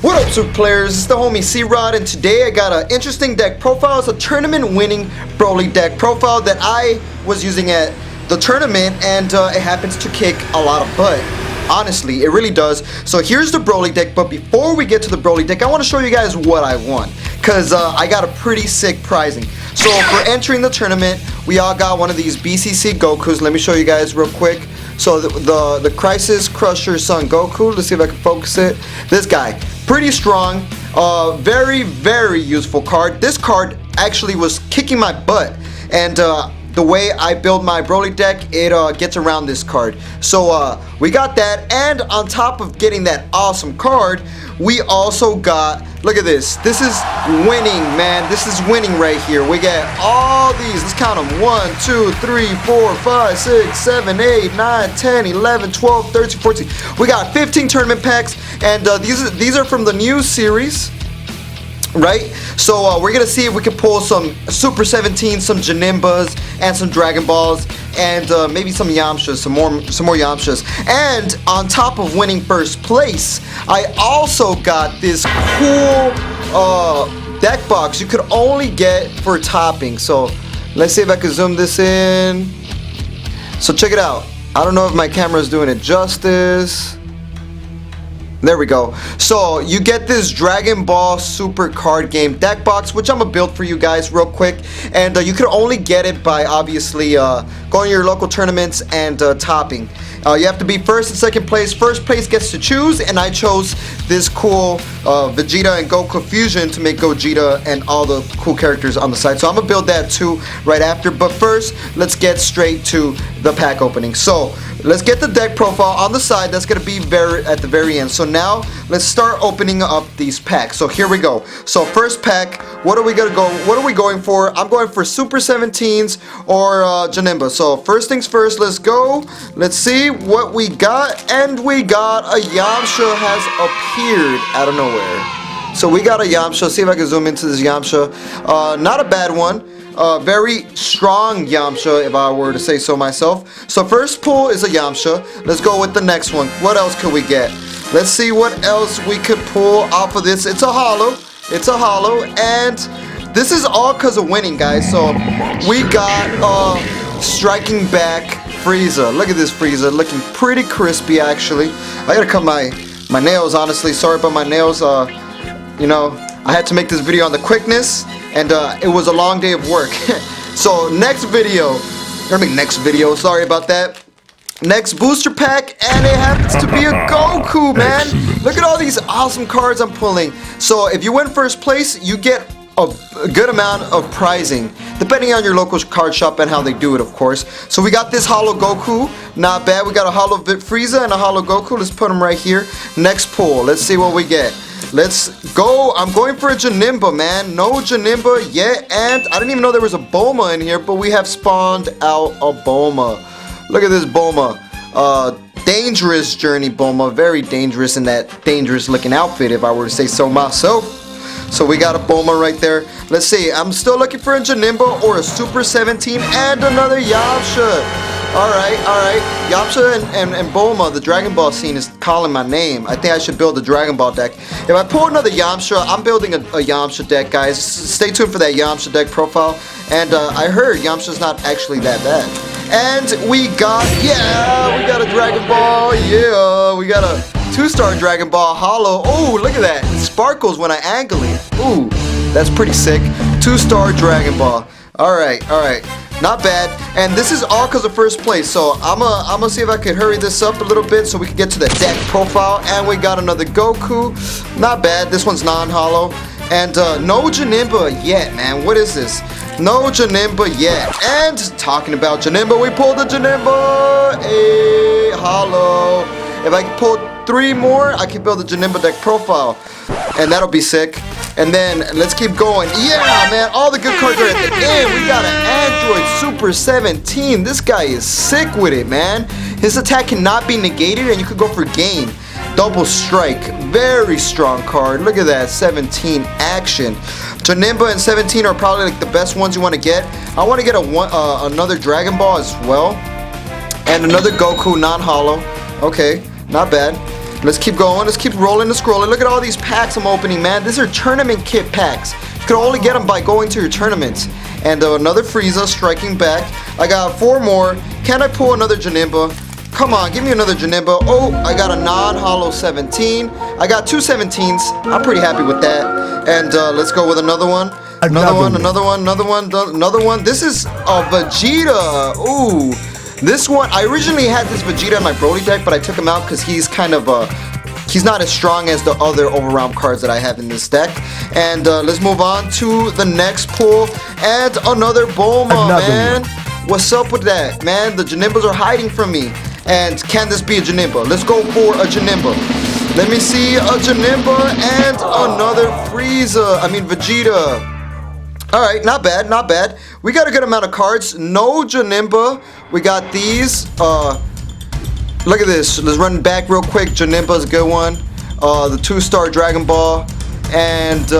What up, super players? It's the homie C-Rod, and today I got an interesting deck profile. It's a tournament-winning Broly deck profile that I was using at the tournament, and it happens to kick a lot of butt. Honestly, it really does. So here's the Broly deck, but before we get to the Broly deck, I want to show you guys what I won, because I got a pretty sick prizing. So for entering the tournament, we all got one of these BCC Gokus. Let me show you guys real quick. So the Crisis Crusher Son Goku, let's see if I can focus it. This guy, pretty strong, very, very useful card. This card actually was kicking my butt, and the way I build my Broly deck, it gets around this card. So we got that, and on top of getting that awesome card, we also got, look at this. This is winning, man. This is winning right here. We get all these. Let's count them. 1, 2, 3, 4, 5, 6, 7, 8, 9, 10, 11, 12, 13, 14. We got 15 tournament packs, and these are from the new series, right? So we're gonna see if we can pull some Super 17, some Janimbas, and some Dragon Balls, and maybe some Yamchas, some more Yamchas. And on top of winning first place, I also got this cool deck box you could only get for topping. So let's see if I can zoom this in. So check it out. I don't know if my camera is doing it justice. There we go. So you get this Dragon Ball Super card game deck box, which I'm gonna build for you guys real quick, and you can only get it by obviously going to your local tournaments and topping. You have to be first and second place. First place gets to choose, and I chose this cool Vegeta and Goku fusion to make Gogeta and all the cool characters on the side. So I'm gonna build that too right after. But first, let's get straight to the pack opening. So let's get the deck profile on the side. That's gonna be at the very end. So now let's start opening up these packs. So here we go. So first pack, what are we going for? I'm going for Super 17s or Janemba. So first things first, let's go. Let's see what we got, and we got a Yamcha has appeared out of nowhere. So we got a Yamcha. See if I can zoom into this Yamcha. Not a bad one. Very strong Yamcha, if I were to say so myself. So first pull is a Yamcha. Let's go with the next one. What else could we get? Let's see what else we could pull off of this. It's a holo. It's a holo, and this is all because of winning, guys. So we got striking back Frieza. Look at this Frieza, looking pretty crispy actually. I gotta cut my nails, honestly. Sorry about my nails. You know, I had to make this video on the quickness, and it was a long day of work. So next video, sorry about that. Next booster pack, and it happens to be a Goku, man. Excellent. Look at all these awesome cards I'm pulling. So if you win first place, you get a good amount of prizing, depending on your local card shop and how they do it, of course. So we got this Holo Goku, not bad. We got a Holo Frieza and a Holo Goku. Let's put them right here. Next pull, let's see what we get. Let's go. I'm going for a Janemba, man. No Janemba yet, and I didn't even know there was a Bulma in here, but we have spawned out a Bulma. Look at this Bulma. Dangerous journey Bulma. Very dangerous in that dangerous looking outfit, if I were to say so myself. So we got a Bulma right there. Let's see. I'm still looking for a Janemba or a Super 17 and another Yamcha. Alright, alright. Yamcha and Bulma, the Dragon Ball scene is calling my name. I think I should build a Dragon Ball deck. If I pull another Yamcha, I'm building a Yamcha deck, guys. Stay tuned for that Yamcha deck profile. And I heard Yamcha's not actually that bad. And we got a Dragon Ball. Yeah, we got a 2-star Dragon Ball Holo. Oh, look at that. It sparkles when I angle it. Ooh, that's pretty sick. 2-star Dragon Ball. Alright, alright. Not bad. And this is all because of first place. So I'm gonna see if I can hurry this up a little bit so we can get to the deck profile. And we got another Goku. Not bad. This one's non-holo. And no Janemba yet, man. What is this? No Janemba yet. And talking about Janemba, we pulled the Janemba. A holo. If I can pull 3 more, I can build a Janemba deck profile. And that'll be sick. And then let's keep going. Yeah, man, all the good cards are at the end. We got an Android Super 17. This guy is sick with it, man. His attack cannot be negated, and you could go for game. Double strike, very strong card. Look at that, 17 action. Janemba and 17 are probably like the best ones you want to get. I want to get another Dragon Ball as well, and another Goku non-holo. Okay, not bad. Let's keep going. Let's keep rolling and scrolling. Look at all these packs I'm opening, man. These are tournament kit packs. You can only get them by going to your tournaments. And another Frieza striking back. I got 4 more. Can I pull another Janemba? Come on, give me another Janemba. Oh, I got a non-hollow 17. I got 2 17s. I'm pretty happy with that. And let's go with another one. Another one. This is a Vegeta. Ooh. This one, I originally had this Vegeta in my Broly deck, but I took him out because he's kind of he's not as strong as the other overwhelm cards that I have in this deck. And let's move on to the next pull. And another Bulma, man. What's up with that, man? The Janembas are hiding from me. And can this be a Janemba? Let's go for a Janemba. Let me see a Janemba and another Vegeta. Alright, not bad, not bad. We got a good amount of cards. No Janemba. We got these. Look at this. Let's run back real quick. Janemba's a good one. The 2-star Dragon Ball. And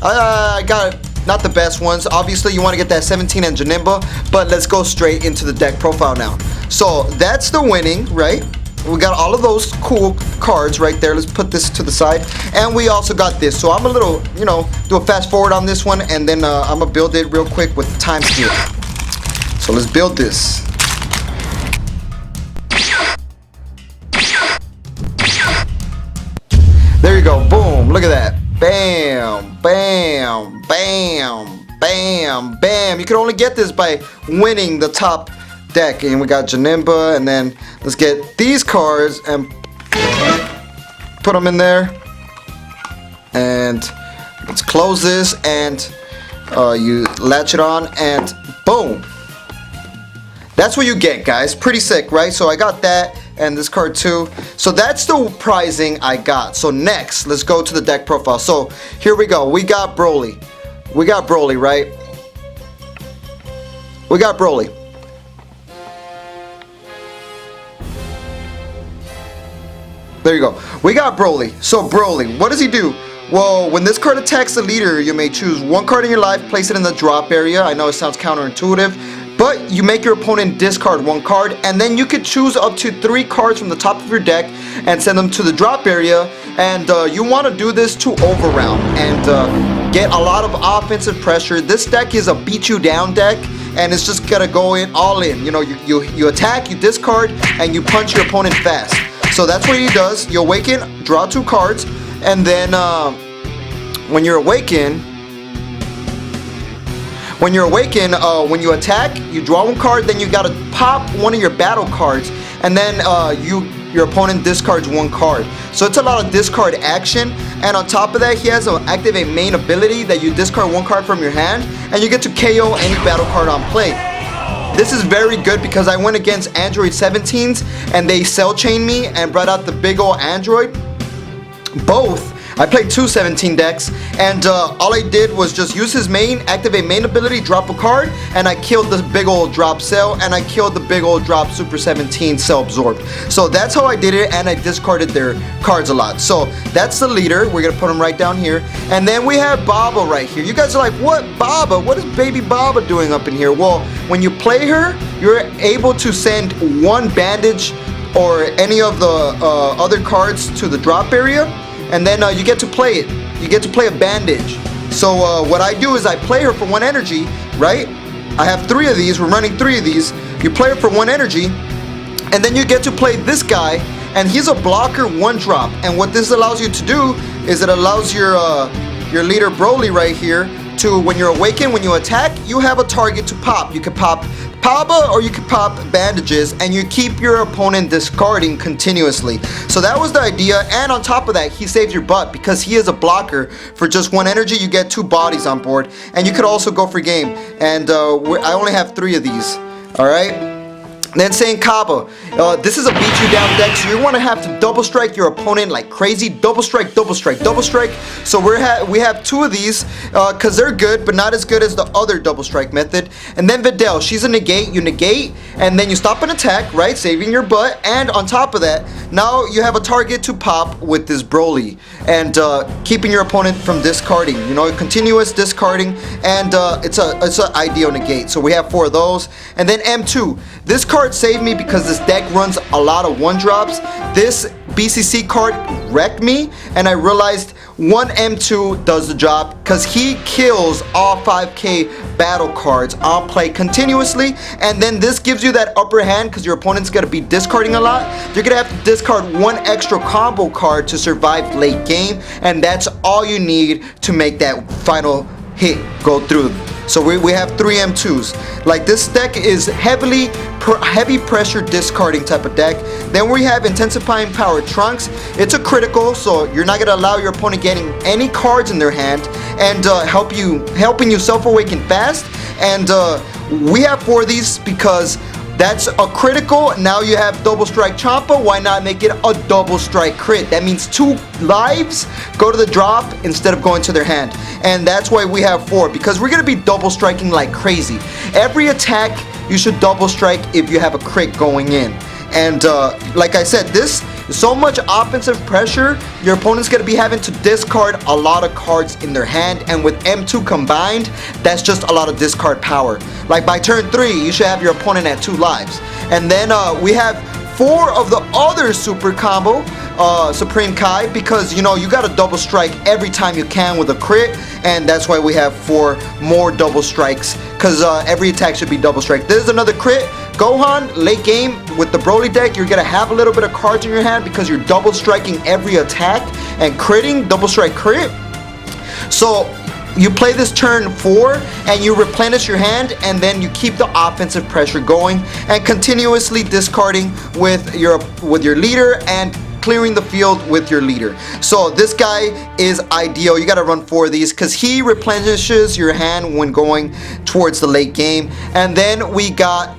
I got not the best ones. Obviously, you want to get that 17 and Janemba. But let's go straight into the deck profile now. So, that's the winning, right? We got all of those cool cards right there. Let's put this to the side. And we also got this. So I'm a little, do a fast forward on this one. And then I'm going to build it real quick with the time skip. So let's build this. There you go. Boom. Look at that. Bam. Bam. Bam. Bam. Bam. You can only get this by winning the top deck. And we got Janemba, and then let's get these cards and put them in there, and let's close this, and you latch it on, and boom, that's what you get, guys. Pretty sick, right? So I got that and this card too. So that's the prizing I got. So next, let's go to the deck profile. So here we go. We got Broly, right? We got Broly. There you go. We got Broly. So Broly, what does he do? Well, when this card attacks the leader, you may choose 1 card in your life, place it in the drop area. I know it sounds counterintuitive, but you make your opponent discard 1 card, and then you could choose up to 3 cards from the top of your deck and send them to the drop area. And you want to do this to overround and get a lot of offensive pressure. This deck is a beat you down deck, and it's just gonna go in all in. You attack, you discard, and you punch your opponent fast. So that's what he does. You awaken, draw 2 cards, and then when you awaken, when you attack, you draw 1 card, then you gotta pop one of your battle cards, and then your opponent discards 1 card. So it's a lot of discard action, and on top of that, he has an activate main ability that you discard 1 card from your hand, and you get to KO any battle card on play. This is very good because I went against Android 17s and they cell chained me and brought out the big old Android. Both. I played 2 17 decks, and all I did was just use his main, activate main ability, drop a card, and I killed the big old drop cell, and I killed the big old drop Super 17 cell absorbed. So that's how I did it, and I discarded their cards a lot. So that's the leader. We're gonna put him right down here, and then we have Baba right here. You guys are like, what Baba? What is baby Baba doing up in here? Well, when you play her, you're able to send 1 bandage or any of the other cards to the drop area. And then you get to play it. You get to play a bandage. So what I do is I play her for 1 energy, right? I have 3 of these. We're running 3 of these. You play her for 1 energy, and then you get to play this guy, and he's a blocker 1 drop. And what this allows you to do is it allows your leader Broly right here to, when you're awakened, when you attack, you have a target to pop. You could pop Paba or you could pop bandages, and you keep your opponent discarding continuously. So that was the idea, and on top of that, he saves your butt because he is a blocker. For just 1 energy, you get 2 bodies on board, and you could also go for game. And I only have 3 of these. All right. Then saying Kaba, this is a beat you down deck, so you want to have to double strike your opponent like crazy. Double strike, double strike, double strike. So we have 2 of these because they're good, but not as good as the other double strike method. And then Videl, she's a negate. You negate, and then you stop an attack, right? Saving your butt. And on top of that, now you have a target to pop with this Broly, and keeping your opponent from discarding. Continuous discarding, and it's an ideal negate. So we have 4 of those. And then M2. This card saved me because this deck runs a lot of 1-drops. This BCC card wrecked me, and I realized one M2 does the job because he kills all 5k battle cards on play continuously, and then this gives you that upper hand because your opponent's going to be discarding a lot. You're going to have to discard one extra combo card to survive late game, and that's all you need to make that final hit go through. So we have 3 M2s. Like, this deck is heavy pressure discarding type of deck. Then we have Intensifying Power Trunks. It's a critical, so you're not gonna allow your opponent getting any cards in their hand, and helping you self-awaken fast. And we have 4 of these because that's a critical. Now you have double strike Champa. Why not make it a double strike crit? That means 2 lives go to the drop instead of going to their hand. And that's why we have 4, because we're gonna be double striking like crazy. Every attack you should double strike if you have a crit going in. And like I said, this is so much offensive pressure, your opponent's gonna be having to discard a lot of cards in their hand, and with M2 combined, that's just a lot of discard power. Like, by turn 3, you should have your opponent at 2 lives. And then we have 4 of the other super combo, Supreme Kai, because you gotta double strike every time you can with a crit, and that's why we have 4 more double strikes, because every attack should be double strike. This is another crit. Gohan, late game with the Broly deck, you're gonna have a little bit of cards in your hand because you're double striking every attack and critting, double strike crit. So you play this turn 4 and you replenish your hand, and then you keep the offensive pressure going and continuously discarding with your leader and clearing the field with your leader. So this guy is ideal. You got to run 4 of these because he replenishes your hand when going towards the late game. And then we got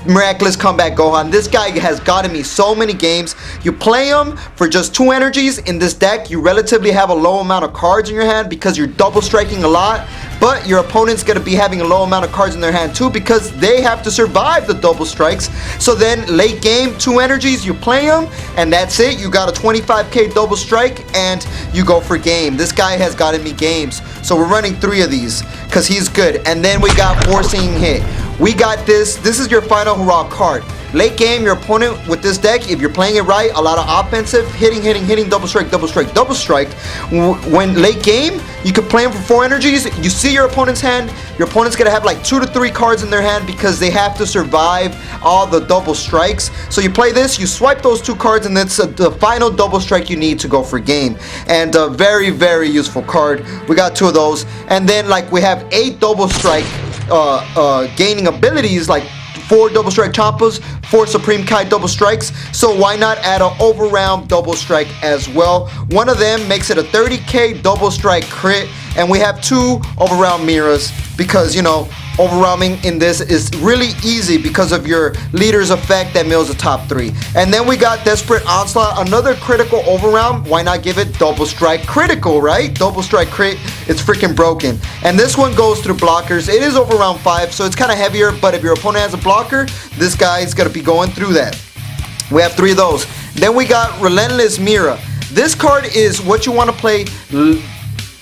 Miraculous Comeback Gohan. This guy has gotten me so many games. You play him for just 2 energies in this deck. You relatively have a low amount of cards in your hand because you're double striking a lot, but your opponent's going to be having a low amount of cards in their hand too because they have to survive the double strikes. So then late game, 2 energies, you play him, and that's it. You got a 25k double strike and you go for game. This guy has gotten me games. So we're running 3 of these because he's good. And then we got Forcing Hit. We got this. This is your final hurrah card. Late game, your opponent with this deck, if you're playing it right, a lot of offensive, hitting, double strike, double strike, double strike. When late game, you can play them for 4 energies. You see your opponent's hand. Your opponent's gonna have like 2 to 3 cards in their hand because they have to survive all the double strikes. So you play this, you swipe those 2 cards, and that's the final double strike you need to go for game. And a very, very useful card. We got 2 of those. And then like we have 8 double strike gaining abilities, like 4 double strike Champas, 4 Supreme Kai double strikes. So why not add an overround double strike as well? One of them makes it a 30k double strike crit, and we have 2 overround Miras because overwhelming in this is really easy because of your leader's effect that mills the top 3. And then we got Desperate Onslaught, another critical overround. Why not give it double strike critical, right? Double strike crit, it's freaking broken. And this one goes through blockers. It is overround 5, so it's kind of heavier, but if your opponent has a blocker, this guy is going to be going through that. We have 3 of those. Then we got Relentless Mira. This card is what you want to play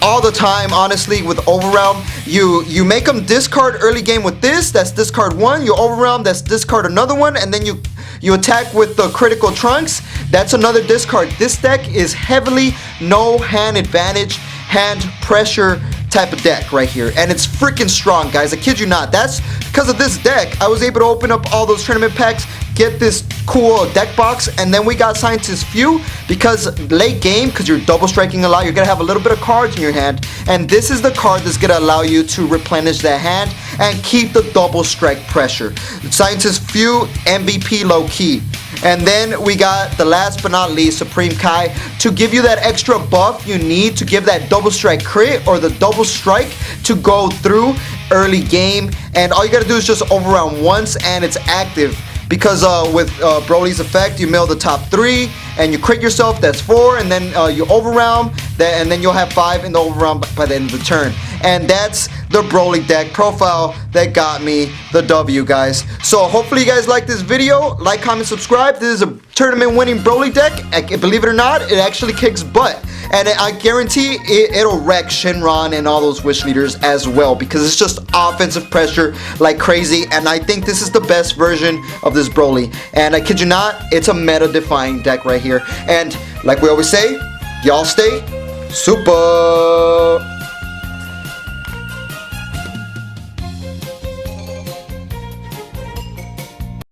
all the time, honestly, with overwhelm. You make them discard early game with this. That's discard 1. You overwhelm. That's discard another one, and then you attack with the critical Trunks. That's another discard. This deck is heavily no hand advantage, hand pressure type of deck right here, and it's freaking strong, guys. I kid you not. That's because of this deck I was able to open up all those tournament packs, get this cool deck box, and then we got Scientist Few because late game, because you're double striking a lot, you're gonna have a little bit of cards in your hand, and this is the card that's gonna allow you to replenish that hand and keep the double strike pressure. Scientist Few, MVP low key. And then we got the last but not least, Supreme Kai, to give you that extra buff you need to give that double strike crit or the double strike to go through early game. And all you gotta do is just overround once and it's active. Because with Broly's effect, you mill the top 3 and you crit yourself, that's 4, and then you overwhelm that, and then you'll have 5 in the overwhelm by the end of the turn. And that's the Broly deck profile that got me the W, guys. So hopefully you guys like this video. Like, comment, subscribe. This is a tournament winning Broly deck. Believe it or not, it actually kicks butt. and I guarantee it'll wreck Shenron and all those Wish Leaders as well, because it's just offensive pressure like crazy, and I think this is the best version of this Broly. And I kid you not, it's a meta-defying deck right here. And like we always say, y'all stay super.